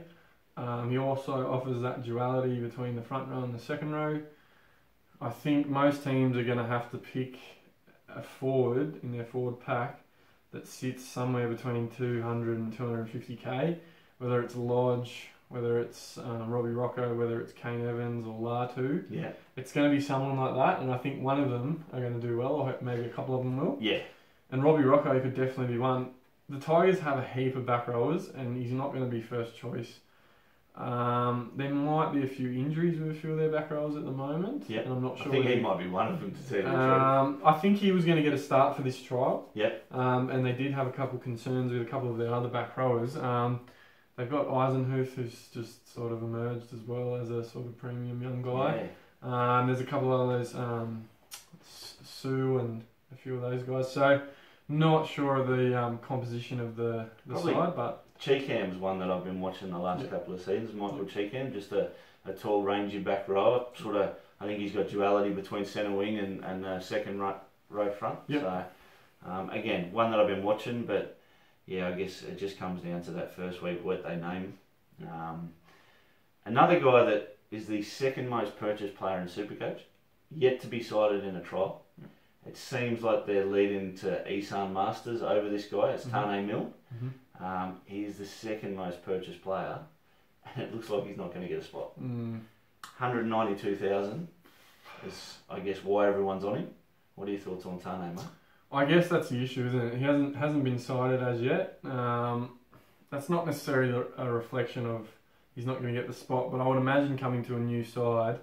[SPEAKER 2] He also offers that duality between the front row and the second row. I think most teams are going to have to pick a forward in their forward pack that sits somewhere between 200 and 250k, whether it's Lodge, whether it's Robbie Rocco, whether it's Kane Evans or Latu.
[SPEAKER 1] Yeah.
[SPEAKER 2] It's going to be someone like that, and I think one of them are going to do well. I hope maybe a couple of them will.
[SPEAKER 1] Yeah.
[SPEAKER 2] And Robbie Rocco could definitely be one. The Tigers have a heap of back rowers, and he's not going to be first choice. There might be a few injuries with a few of their back rowers at the moment.
[SPEAKER 1] Yeah.
[SPEAKER 2] And I'm not sure.
[SPEAKER 1] I think he might be one of them to tell you the truth.
[SPEAKER 2] I think he was going to get a start for this trial.
[SPEAKER 1] Yep.
[SPEAKER 2] And they did have a couple of concerns with a couple of their other back rowers. They've got Eisenhuth, who's just sort of emerged as well as a sort of premium young guy. Yeah. There's a couple of others, Sue and a few of those guys. So, not sure of the composition of the side, but
[SPEAKER 1] Cheekham's one that I've been watching the last couple of seasons. Michael Cheekham, just a tall, rangy back rower. Sort of, I think he's got duality between centre wing and second row front. Yep. So, again, one that I've been watching, but yeah, I guess it just comes down to that first week what they name. Another guy that is the second most purchased player in Supercoach, yet to be cited in a trial. It seems like they're leading to Isan Masters over this guy. It's Tane Milne. He is the second most purchased player, and it looks like he's not going to get a spot. 192,000 is, I guess, why everyone's on him. What are your thoughts on Tane, mate?
[SPEAKER 2] I guess that's the issue, isn't it? He hasn't been cited as yet. That's not necessarily a reflection of he's not going to get the spot, but I would imagine coming to a new side,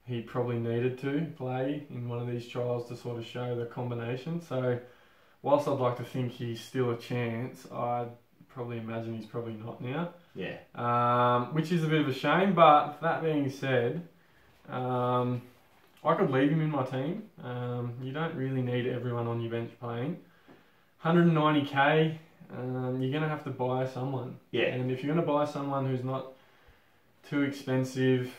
[SPEAKER 2] he probably needed to play in one of these trials to sort of show the combination. So, whilst I'd like to think he's still a chance, I'd probably imagine he's probably not now.
[SPEAKER 1] Yeah.
[SPEAKER 2] Which is a bit of a shame, but that being said, I could leave him in my team. You don't really need everyone on your bench playing. 190k, you're going to have to buy someone.
[SPEAKER 1] Yeah.
[SPEAKER 2] And if you're going to buy someone who's not too expensive,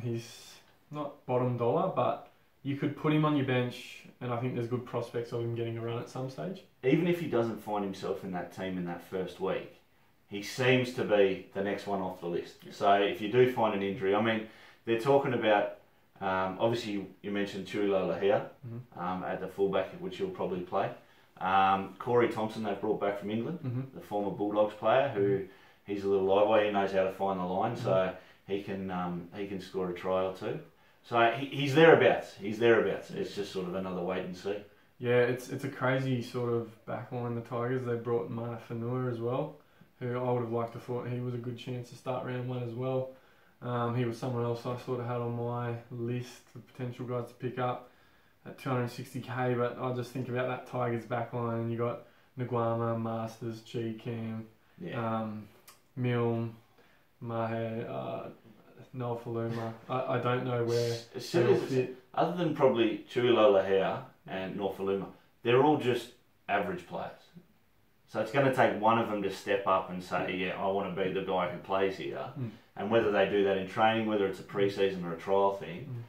[SPEAKER 2] he's not bottom dollar, but you could put him on your bench, and I think there's good prospects of him getting a run at some stage.
[SPEAKER 1] Even if he doesn't find himself in that team in that first week, he seems to be the next one off the list. Yeah. So if you do find an injury, I mean, they're talking about, obviously you mentioned Tuilala here at the fullback, which he'll probably play. Corey Thompson they've brought back from England, the former Bulldogs player, who he's a little lively, he knows how to find the line, so he can score a try or two. So he's thereabouts. It's just sort of another wait and see.
[SPEAKER 2] Yeah, it's a crazy sort of backline, the Tigers. They brought Mana Fanua as well, who I would have liked to thought he was a good chance to start round one as well. He was someone else I sort of had on my list of potential guys to pick up at 260k, but I just think about that Tigers backline, and you got Nguama, Masters, Cheekham, Milne, Mahe, Noel Faluma. I don't know where they'll fit.
[SPEAKER 1] Other than probably Tuilala here and Norfoluma, they're all just average players. So it's going to take one of them to step up and say, yeah, I want to be the guy who plays here. And whether they do that in training, whether it's a pre-season or a trial thing,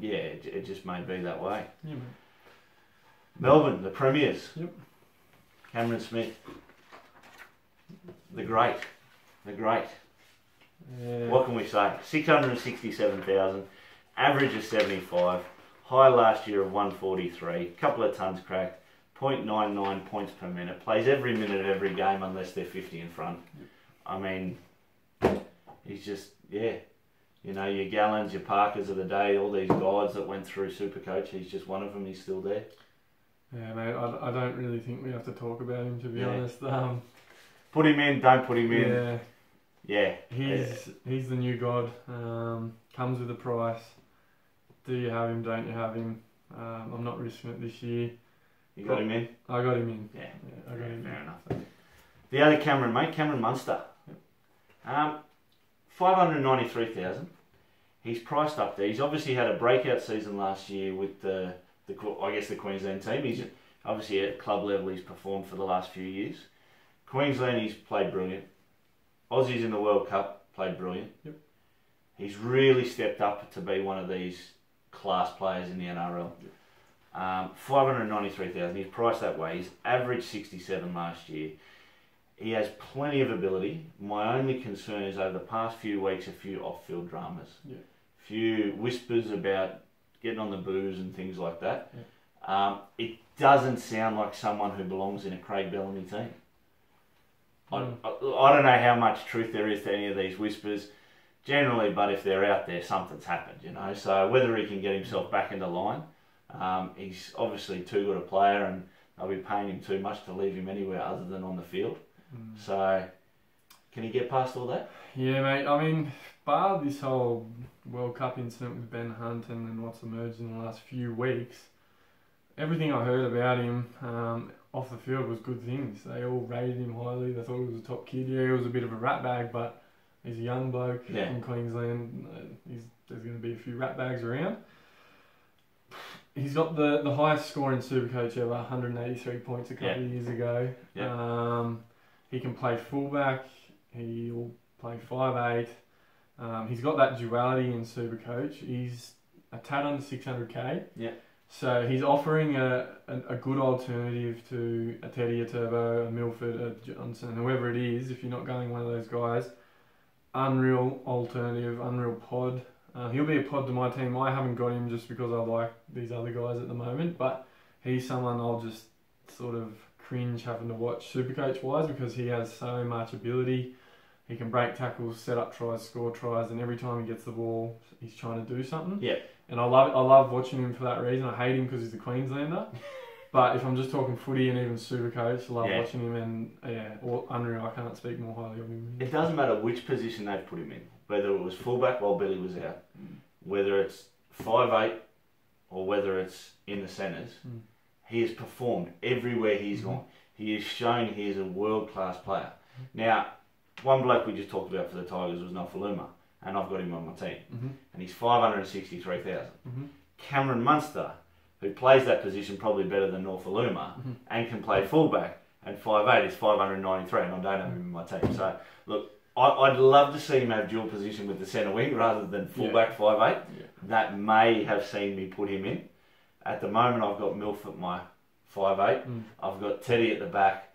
[SPEAKER 1] it just may be that way.
[SPEAKER 2] Yeah, mate.
[SPEAKER 1] Melbourne, the Premiers.
[SPEAKER 2] Yep.
[SPEAKER 1] Cameron Smith. The great.
[SPEAKER 2] Yeah.
[SPEAKER 1] What can we say? 667,000, average of 75, high last year of 143, couple of tons cracked, 0.99 points per minute, plays every minute of every game unless they're 50 in front. I mean, he's just, you know, your Gallons, your Parkers of the day, all these guys that went through Supercoach, he's just one of them, he's still there.
[SPEAKER 2] Yeah, mate, I don't really think we have to talk about him, to be honest.
[SPEAKER 1] Put him in, don't put him in. Yeah.
[SPEAKER 2] He's the new god. Comes with a price. Do you have him? Don't you have him? I'm not risking it this year.
[SPEAKER 1] You got him in?
[SPEAKER 2] I got him in.
[SPEAKER 1] Yeah,
[SPEAKER 2] I got him.
[SPEAKER 1] Fair enough. The other Cameron, mate, Cameron Munster. 593,000. He's priced up there. He's obviously had a breakout season last year with the Queensland team. He's obviously at club level. He's performed for the last few years. Queensland, he's played brilliant. Aussies in the World Cup, played brilliant.
[SPEAKER 2] Yep.
[SPEAKER 1] He's really stepped up to be one of these class players in the NRL. Yep. 593,000. He's priced that way. He's averaged 67 last year. He has plenty of ability. My only concern is over the past few weeks, a few off-field dramas.
[SPEAKER 2] Yeah.
[SPEAKER 1] A few whispers about getting on the booze and things like that. Yeah. It doesn't sound like someone who belongs in a Craig Bellamy team. I don't know how much truth there is to any of these whispers generally, but if they're out there, something's happened, you know. So whether he can get himself back into line, he's obviously too good a player, and they'll be paying him too much to leave him anywhere other than on the field. So can he get past all that?
[SPEAKER 2] Yeah, mate. I mean, bar this whole World Cup incident with Ben Hunt and what's emerged in the last few weeks, everything I heard about him off the field was good things. They all rated him highly. They thought he was a top kid. Yeah, he was a bit of a rat bag, but he's a young bloke from Queensland. There's going to be a few rat bags around. He's got the highest score in Supercoach ever, 183 points a couple of years ago. Yeah. He can play fullback. He'll play 5'8". He's got that duality in Supercoach. He's a tad under 600k. Yeah. So he's offering a good alternative to a Teddy, a Turbo, a Milford, a Johnson, whoever it is. If you're not going one of those guys, unreal alternative, unreal pod. He'll be a pod to my team. I haven't got him just because I like these other guys at the moment, but he's someone I'll just sort of cringe having to watch Supercoach wise because he has so much ability. He can break tackles, set up tries, score tries, and every time he gets the ball, he's trying to do something. Yeah. And I love watching him for that reason. I hate him because he's a Queenslander. But if I'm just talking footy and even Supercoach, I love watching him, and unreal. I can't speak more highly of him.
[SPEAKER 1] It doesn't matter which position they've put him in, whether it was fullback while Billy was out, whether it's 5'8", or whether it's in the centres. He has performed everywhere he's gone. He has shown he is a world-class player. Now, one bloke we just talked about for the Tigers was Nofaluma, and I've got him on my team. And he's 563,000. Cameron Munster, who plays that position probably better than Nofaluma, and can play fullback, and 5'8", is 593, and I don't have him in my team. So, look, I'd love to see him have dual position with the centre wing rather than fullback 5'8". Yeah. That may have seen me put him in. At the moment, I've got Milf at my 5'8". I've got Teddy at the back.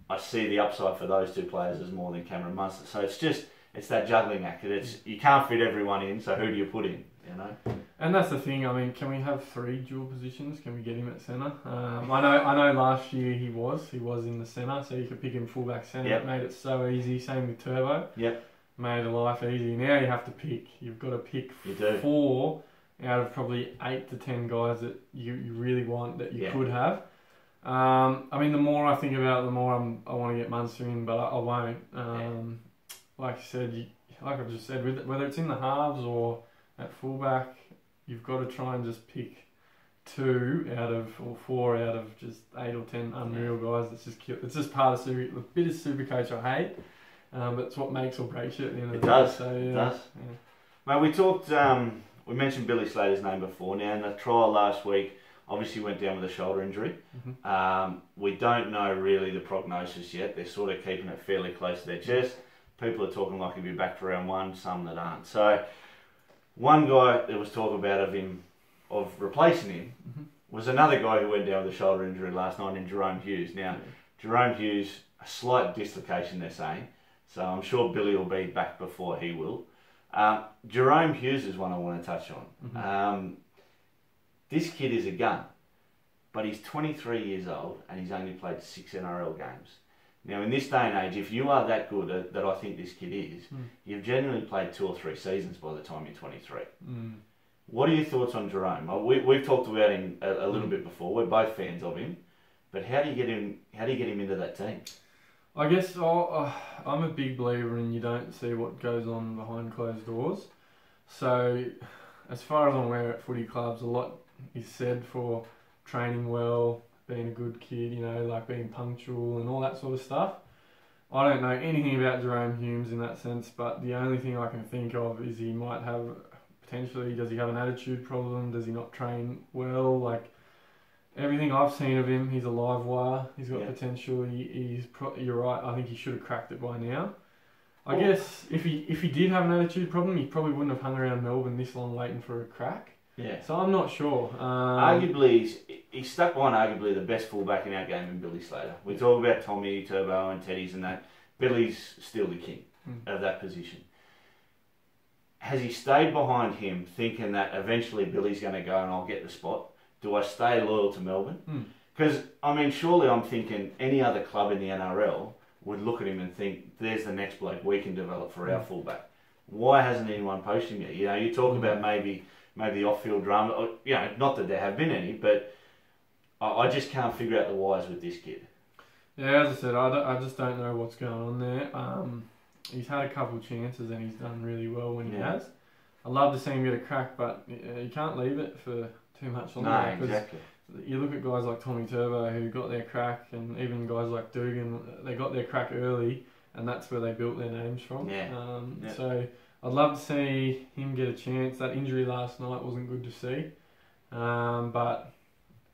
[SPEAKER 1] I see the upside for those two players as more than Cameron Munster. So it's that juggling act. You can't fit everyone in, so who do you put in? You know.
[SPEAKER 2] And that's the thing. I mean, can we have 3 dual positions? Can we get him at centre? I know. Last year he was in the centre, so you could pick him fullback centre. It made it so easy. Same with Turbo. Yep. Made life easy. Now you have to pick. You've got to pick 4 out of probably 8 to 10 guys that you really want that you could have. I mean, the more I think about it, the more I want to get Munster in, but I won't. Like you said, like I've just said, whether it's in the halves or at fullback, you've got to try and just pick 4 out of just 8 or 10 unreal guys. It's just cute. It's just part of the bit of Supercoach I hate, but it's what makes or breaks you at the end of the day. So,
[SPEAKER 1] it does. Mate, we talked. We mentioned Billy Slater's name before. Now in the trial last week, obviously went down with a shoulder injury. We don't know really the prognosis yet. They're sort of keeping it fairly close to their chest. People are talking like he'll be back for round 1, some that aren't. So one guy there was talk about of replacing him was another guy who went down with a shoulder injury last night in Jerome Hughes. Now, Jerome Hughes, a slight dislocation they're saying, so I'm sure Billy will be back before he will. Jerome Hughes is one I want to touch on. This kid is a gun, but he's 23 years old and he's only played 6 NRL games. Now, in this day and age, if you are that good that I think this kid is, you've generally played 2 or 3 seasons by the time you're 23. What are your thoughts on Jerome? We've talked about him a little bit before. We're both fans of him, but how do you get him into that team?
[SPEAKER 2] I guess I'm a big believer in you don't see what goes on behind closed doors. So, as far as I'm aware at footy clubs, a lot is said for training well, being a good kid, you know, like being punctual and all that sort of stuff. I don't know anything about Jerome Hughes in that sense, but the only thing I can think of is he might have, potentially, does he have an attitude problem? Does he not train well? Like, everything I've seen of him, he's a live wire. He's got potential. You're right, I think he should have cracked it by now. I guess if he did have an attitude problem, he probably wouldn't have hung around Melbourne this long waiting for a crack.
[SPEAKER 1] Yeah.
[SPEAKER 2] So I'm not sure.
[SPEAKER 1] Arguably, he's stuck behind arguably the best fullback in our game in Billy Slater. We talk about Tommy, Turbo and Teddy's and that. Billy's still the king of that position. Has he stayed behind him thinking that eventually Billy's going to go and I'll get the spot? Do I stay loyal to Melbourne? Because, surely I'm thinking any other club in the NRL would look at him and think, there's the next bloke we can develop for our fullback. Why hasn't anyone poached him yet? You talk about maybe off-field drama. Or, not that there have been any, but I just can't figure out the whys with this kid.
[SPEAKER 2] Yeah, as I said, I just don't know what's going on there. He's had a couple of chances and he's done really well when he has. I love to see him get a crack, but you can't leave it for too much longer.
[SPEAKER 1] No, exactly.
[SPEAKER 2] You look at guys like Tommy Turbo who got their crack, and even guys like Dugan, they got their crack early, and that's where they built their names from. So I'd love to see him get a chance. That injury last night wasn't good to see. But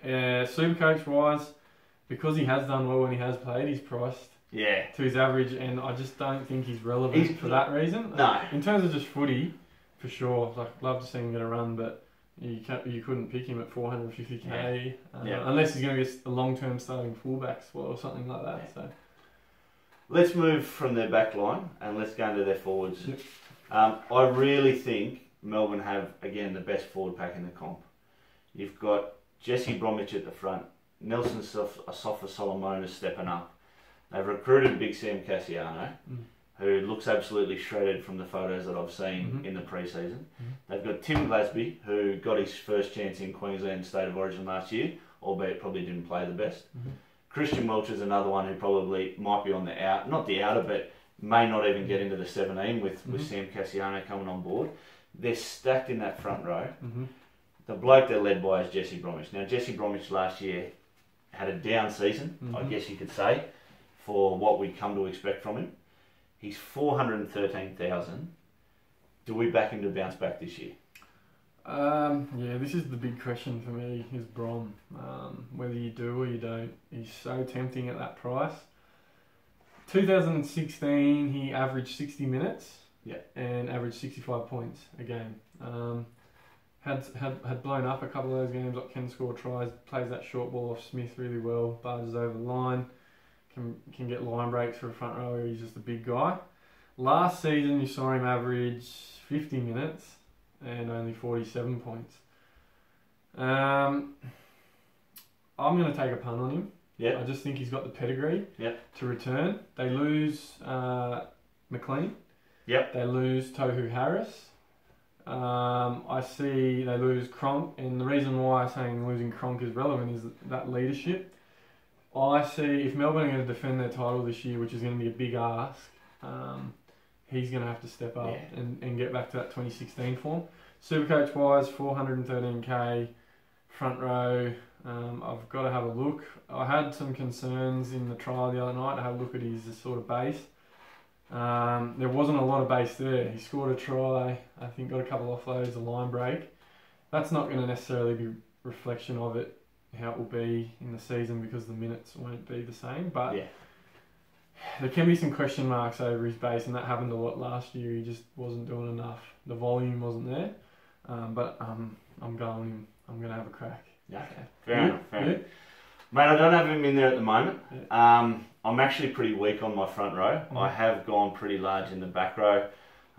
[SPEAKER 2] Supercoach wise, because he has done well when he has played, he's priced to his average, and I just don't think he's relevant for that reason.
[SPEAKER 1] No.
[SPEAKER 2] In terms of just footy, for sure, I'd love to see him get a run, but you couldn't pick him at 450k unless he's going to get a long-term starting fullback spot or something like that. So
[SPEAKER 1] let's move from their back line and let's go into their forwards. I really think Melbourne have, again, the best forward pack in the comp. You've got Jesse Bromwich at the front. Nelson Asofa-Solomona is stepping up. They've recruited Big Sam Cassiano, who looks absolutely shredded from the photos that I've seen in the pre-season. They've got Tim Glasby, who got his first chance in Queensland State of Origin last year, albeit probably didn't play the best. Christian Welch is another one who probably might be on the out, not the outer, but may not even get into the 17 with Sam Cassiano coming on board. They're stacked in that front row. The bloke they're led by is Jesse Bromwich. Now, Jesse Bromwich last year had a down season, I guess you could say, for what we'd come to expect from him. He's 413,000. Do we back him to bounce back this year?
[SPEAKER 2] This is the big question for me, is Brom. Whether you do or you don't. He's so tempting at that price. 2016, he averaged 60 minutes and averaged 65 points a game. Had blown up a couple of those games, like can score tries, plays that short ball off Smith really well, barges over the line, can get line breaks for a front rower. He's just a big guy. Last season, you saw him average 50 minutes and only 47 points. I'm going to take a punt on him. I just think he's got the pedigree to return. They lose McLean. They lose Tohu Harris. I see they lose Cronk, and the reason why I'm saying losing Cronk is relevant is that leadership. I see if Melbourne are going to defend their title this year, which is going to be a big ask, he's going to have to step up and get back to that 2016 form. Supercoach wise, 413k, front row. I've got to have a look. I had some concerns in the trial the other night. I had a look at his sort of base. There wasn't a lot of base there. He scored a try, I think got a couple of offloads, a line break. That's not going to necessarily be a reflection of it, how it will be in the season, because the minutes won't be the same. But there can be some question marks over his base, and that happened a lot last year. He just wasn't doing enough. The volume wasn't there. But I'm going to have a crack.
[SPEAKER 1] Fair enough. Mate, I don't have him in there at the moment. I'm actually pretty weak on my front row. I have gone pretty large in the back row.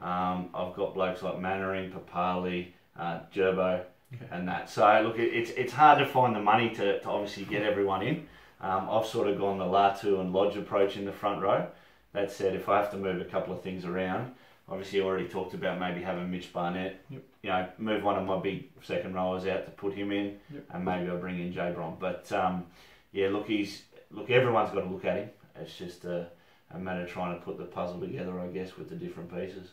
[SPEAKER 1] I've got blokes like Mannering, Papali, Gerbo, and that. So look, it's hard to find the money to obviously get everyone in. I've sort of gone the Latu and Lodge approach in the front row. That said, if I have to move a couple of things around, obviously I already talked about maybe having Mitch Barnett. Move one of my big second rowers out to put him in, and maybe I'll bring in Jay Brom. But look, everyone's got to look at him. It's just a matter of trying to put the puzzle together, I guess, with the different pieces.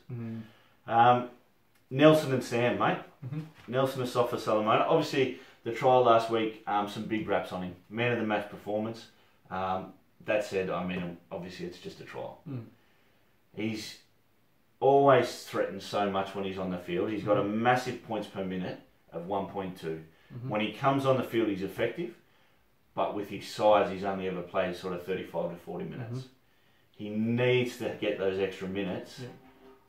[SPEAKER 1] Nelson and Sam, mate. Nelson Asofa-Solomona. Obviously, the trial last week, some big raps on him. Man of the match performance. That said, obviously it's just a trial. He's always threatened so much when he's on the field. He's got a massive points per minute of 1.2. When he comes on the field, he's effective. But with his size, he's only ever played sort of 35 to 40 minutes. He needs to get those extra minutes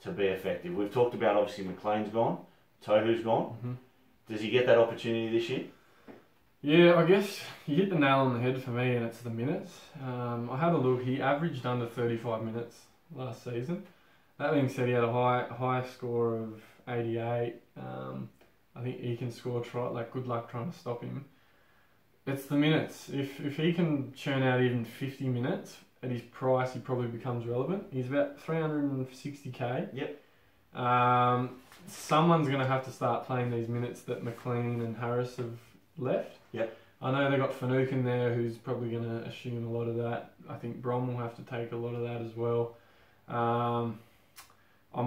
[SPEAKER 1] to be effective. We've talked about, obviously, McLean's gone. Tohu's gone. Does he get that opportunity this year?
[SPEAKER 2] Yeah, I guess you hit the nail on the head for me, and it's the minutes. I had a look. He averaged under 35 minutes last season. That being said, he had a high score of 88. I think he can score. Good luck trying to stop him. It's the minutes. If he can churn out even 50 minutes at his price, he probably becomes relevant. He's about 360k.
[SPEAKER 1] Yep.
[SPEAKER 2] Someone's going to have to start playing these minutes that McLean and Harris have left.
[SPEAKER 1] Yep.
[SPEAKER 2] I know they got Finucane there, who's probably going to assume a lot of that. I think Brom will have to take a lot of that as well. I'm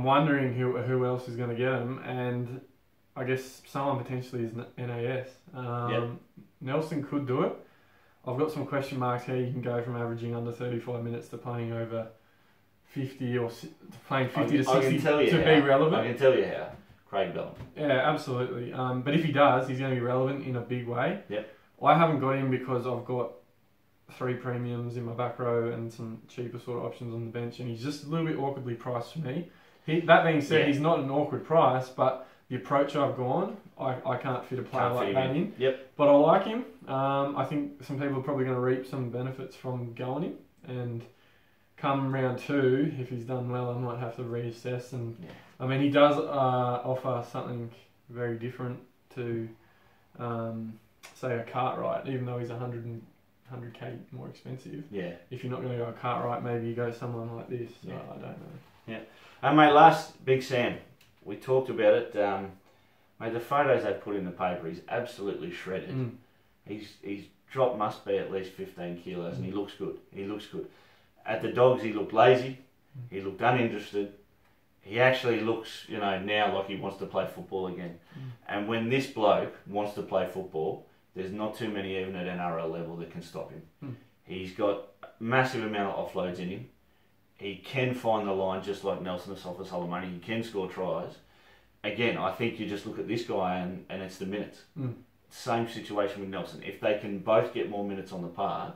[SPEAKER 2] wondering who else is going to get him, and I guess someone potentially is NAS. Nelson could do it. I've got some question marks here. You can go from averaging under 35 minutes to playing over 50 or playing 50 to 60 to be relevant.
[SPEAKER 1] I can tell you how. Craig Bellamy.
[SPEAKER 2] Yeah, absolutely. But if he does, he's going to be relevant in a big way.
[SPEAKER 1] Yep.
[SPEAKER 2] I haven't got him because I've got 3 premiums in my back row and some cheaper sort of options on the bench, and he's just a little bit awkwardly priced for me. That being said, he's not an awkward price, but the approach I've gone, I can't fit a player like that in.
[SPEAKER 1] Yep.
[SPEAKER 2] But I like him. I think some people are probably going to reap some benefits from going him, and come round 2, if he's done well, I might have to reassess. And I mean, he does offer something very different to, say, a Cartwright, even though he's 100k more expensive.
[SPEAKER 1] Yeah. If
[SPEAKER 2] you're not going to go a Cartwright, maybe you go someone like this.
[SPEAKER 1] Yeah.
[SPEAKER 2] I don't know.
[SPEAKER 1] Yeah. And mate, last Big Sam, we talked about it. Mate, the photos they put in the paper, he's absolutely shredded. He's drop must be at least 15 kilos, and he looks good. He looks good. At the Dogs, he looked lazy. He looked uninterested. He actually looks, now like he wants to play football again. And when this bloke wants to play football, there's not too many even at NRL level that can stop him. He's got a massive amount of offloads in him. He can find the line just like Nelson Asafa Solomoni. He can score tries. Again, I think you just look at this guy and it's the minutes. Same situation with Nelson. If they can both get more minutes on the park,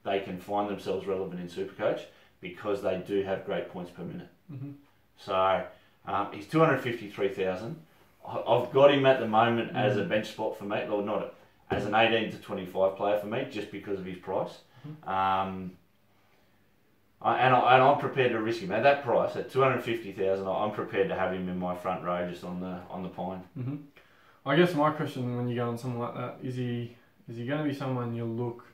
[SPEAKER 1] they can find themselves relevant in Supercoach because they do have great points per minute. So he's 253,000. I've got him at the moment as a bench spot for me, or not as an 18 to 25 player for me, just because of his price. I'm prepared to risk him at that price at 250,000. I'm prepared to have him in my front row, just on the pine.
[SPEAKER 2] I guess my question when you go on someone like that is he going to be someone you look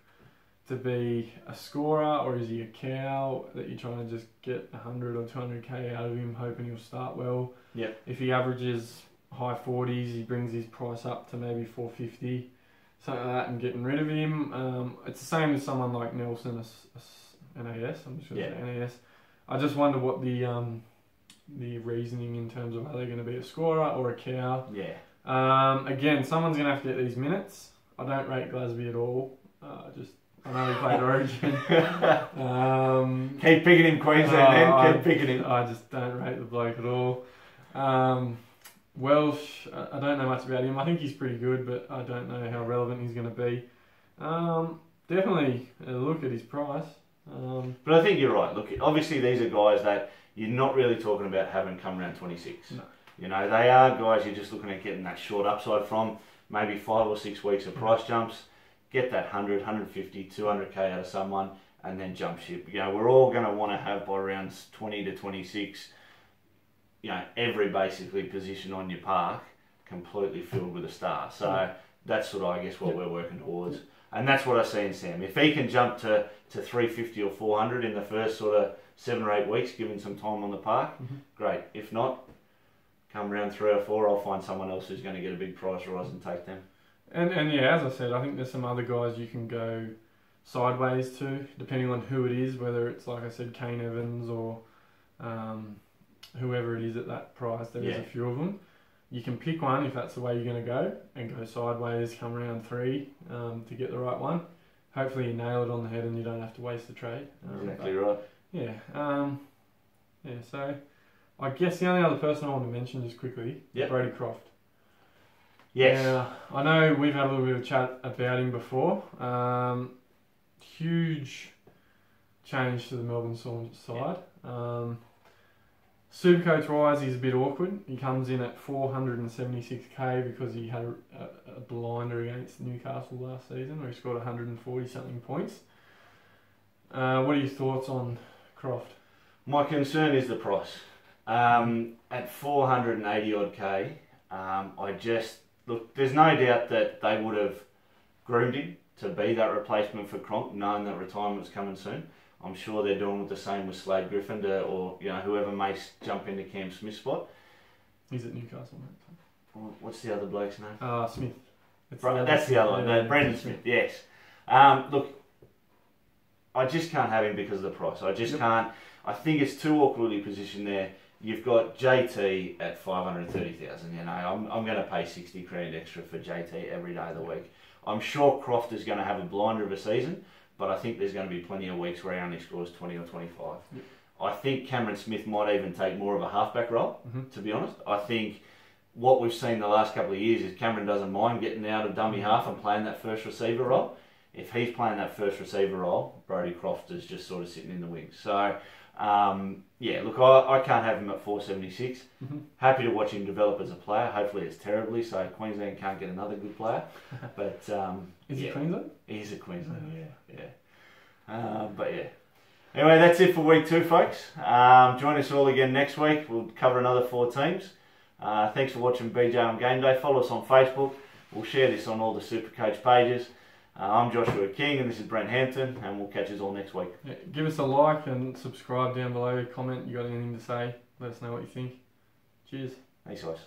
[SPEAKER 2] to be a scorer, or is he a cow that you're trying to just get 100 or 200k out of him, hoping he'll start well?
[SPEAKER 1] Yep.
[SPEAKER 2] If he averages high 40s, he brings his price up to maybe 450, something like that, and getting rid of him. It's the same as someone like Nelson, NAS. I'm just going to say NAS. I just wonder what the reasoning in terms of are they going to be a scorer or a cow?
[SPEAKER 1] Yeah.
[SPEAKER 2] Again, someone's going to have to get these minutes. I don't rate Glasby at all. I know he played Origin.
[SPEAKER 1] Keep picking him, Queensland, keep picking him.
[SPEAKER 2] I just don't rate the bloke at all. Welsh, I don't know much about him. I think he's pretty good, but I don't know how relevant he's going to be. Definitely a look at his price.
[SPEAKER 1] But I think you're right. Look, obviously these are guys that you're not really talking about having come around 26.
[SPEAKER 2] No.
[SPEAKER 1] They are guys you're just looking at getting that short upside from, maybe 5 or 6 weeks of price jumps, get that 100, 150, 200k out of someone, and then jump ship. We're all going to want to have by rounds 20 to 26, every basically position on your park completely filled with a star. So that's sort of, I guess, what we're working towards. And that's what I see in Sam. If he can jump to 350 or 400 in the first sort of 7 or 8 weeks, given some time on the park, great. If not, come round 3 or 4, I'll find someone else who's going to get a big price rise and take them.
[SPEAKER 2] And yeah, as I said, I think there's some other guys you can go sideways to, depending on who it is, whether it's, like I said, Kane Evans or whoever it is at that price. There is a few of them. You can pick one if that's the way you're going to go, and go sideways, come round 3 to get the right one. Hopefully you nail it on the head and you don't have to waste the trade.
[SPEAKER 1] Exactly right.
[SPEAKER 2] Yeah. So I guess the only other person I want to mention just quickly, Brody Croft.
[SPEAKER 1] Yes.
[SPEAKER 2] Now, I know we've had a little bit of chat about him before. Huge change to the Melbourne Storm side. Supercoach wise, he's a bit awkward. He comes in at 476k because he had a blinder against Newcastle last season where he scored 140 something points. What are your thoughts on Croft?
[SPEAKER 1] My concern is the price. At 480 odd K, look, there's no doubt that they would have groomed him to be that replacement for Cronk, knowing that retirement's coming soon. I'm sure they're doing the same with Slade Griffin or whoever may jump into Cam Smith's spot.
[SPEAKER 2] He's at Newcastle, mate.
[SPEAKER 1] What's the other bloke's name?
[SPEAKER 2] Smith.
[SPEAKER 1] That's the other one. Brendan Smith. Yes. Look, I just can't have him because of the price. I just can't. I think it's too awkwardly positioned there. You've got JT at 530,000. I'm going to pay 60 grand extra for JT every day of the week. I'm sure Croft is going to have a blinder of a season, but I think there's going to be plenty of weeks where he only scores 20 or 25. Yep. I think Cameron Smith might even take more of a halfback role, to be honest. I think what we've seen the last couple of years is Cameron doesn't mind getting out of dummy half and playing that first receiver role. If he's playing that first receiver role, Brodie Croft is just sort of sitting in the wings. So, look, I can't have him at 476. Happy to watch him develop as a player. Hopefully it's terribly, so Queensland can't get another good player. But
[SPEAKER 2] is he Queensland?
[SPEAKER 1] He's a Queensland, yeah. Anyway, that's it for week 2, folks. Join us all again next week. We'll cover another 4 teams. Thanks for watching BJ on Game Day. Follow us on Facebook. We'll share this on all the Supercoach pages. I'm Joshua King and this is Brent Hampton, and we'll catch us all next week.
[SPEAKER 2] Yeah, give us a like and subscribe down below. Comment, you got anything to say, let us know what you think. Cheers.
[SPEAKER 1] Thanks guys.